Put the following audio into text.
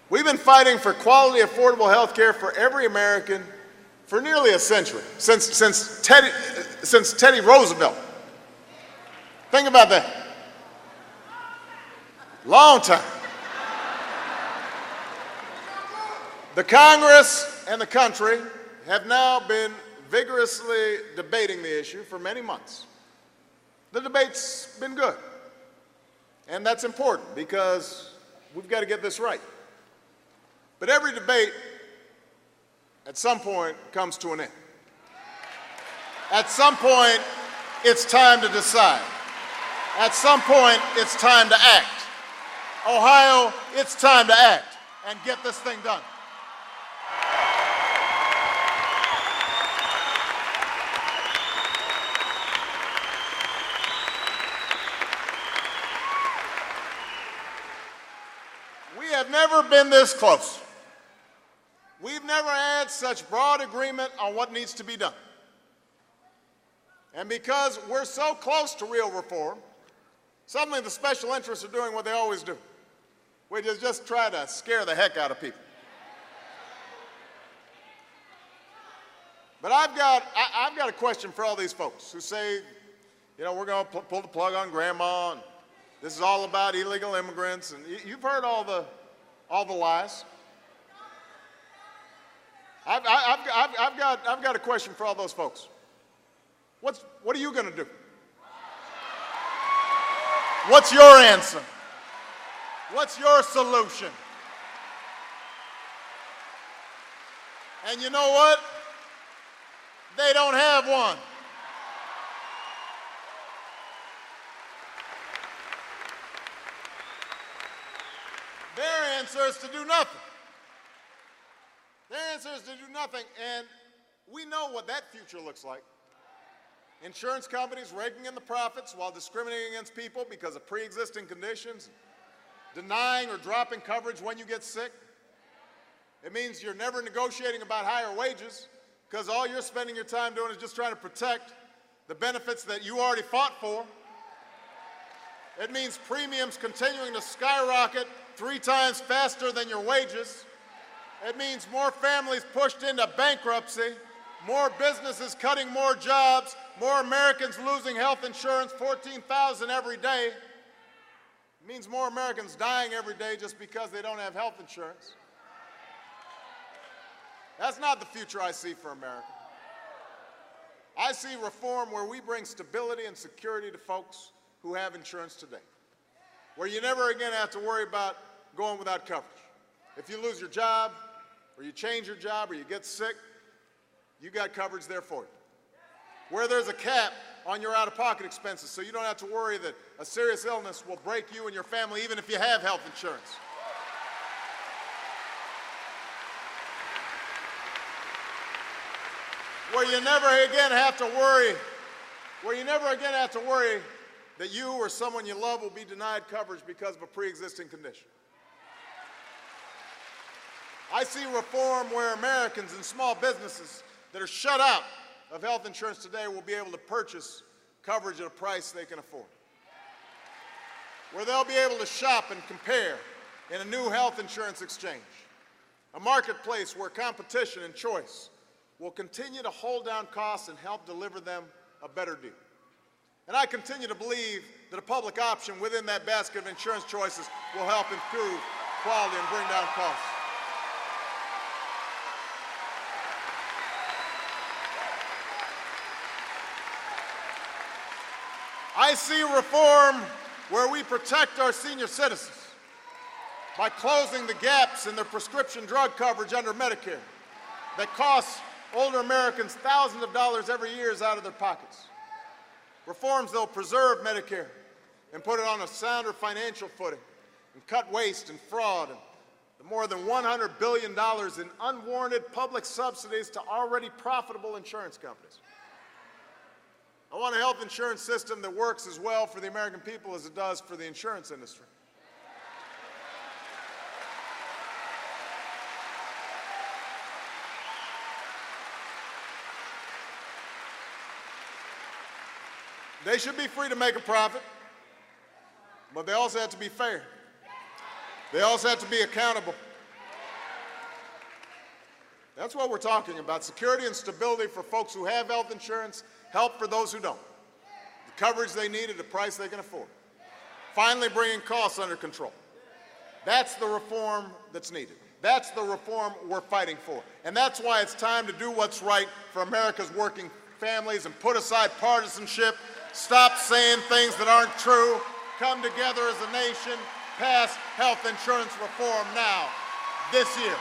We've been fighting for quality, affordable health care for every American for nearly a century, since Teddy Roosevelt. Think about that. Long time. The Congress and the country have now been vigorously debating the issue for many months. The debate's been good, and that's important because we've got to get this right. But every debate, at some point, comes to an end. At some point, it's time to decide. At some point, it's time to act. Ohio, it's time to act and get this thing done. We have never been this close. We've never had such broad agreement on what needs to be done. And because we're so close to real reform, suddenly the special interests are doing what they always do, which is just try to scare the heck out of people. But I've got a question for all these folks who say, you know, we're going to pull the plug on grandma, and this is all about illegal immigrants, and you've heard all the lies. I've got a question for all those folks. What are you going to do? What's your answer? What's your solution? And you know what? They don't have one. Their answer is to do nothing. Their answer is to do nothing, and we know what that future looks like. Insurance companies raking in the profits while discriminating against people because of pre-existing conditions, denying or dropping coverage when you get sick. It means you're never negotiating about higher wages because all you're spending your time doing is just trying to protect the benefits that you already fought for. It means premiums continuing to skyrocket 3 times faster than your wages. It means more families pushed into bankruptcy, more businesses cutting more jobs, more Americans losing health insurance, 14,000 every day. It means more Americans dying every day just because they don't have health insurance. That's not the future I see for America. I see reform where we bring stability and security to folks who have insurance today, where you never again have to worry about going without coverage. If you lose your job, or you change your job, or you get sick, you got coverage there for you. Where there's a cap on your out-of-pocket expenses, so you don't have to worry that a serious illness will break you and your family even if you have health insurance. Where you never again have to worry that you or someone you love will be denied coverage because of a pre-existing condition. I see reform where Americans and small businesses that are shut out of health insurance today will be able to purchase coverage at a price they can afford. Where they'll be able to shop and compare in a new health insurance exchange. A marketplace where competition and choice will continue to hold down costs and help deliver them a better deal. And I continue to believe that a public option within that basket of insurance choices will help improve quality and bring down costs. I see reform where we protect our senior citizens by closing the gaps in their prescription drug coverage under Medicare that costs older Americans thousands of dollars every year out of their pockets. Reforms that will preserve Medicare and put it on a sounder financial footing and cut waste and fraud and the more than $100 billion in unwarranted public subsidies to already profitable insurance companies. I want a health insurance system that works as well for the American people as it does for the insurance industry. They should be free to make a profit, but they also have to be fair. They also have to be accountable. That's what we're talking about. Security and stability for folks who have health insurance, help for those who don't. The coverage they need at a price they can afford. Finally bringing costs under control. That's the reform that's needed. That's the reform we're fighting for. And that's why it's time to do what's right for America's working families and put aside partisanship, stop saying things that aren't true, come together as a nation, pass health insurance reform now, this year.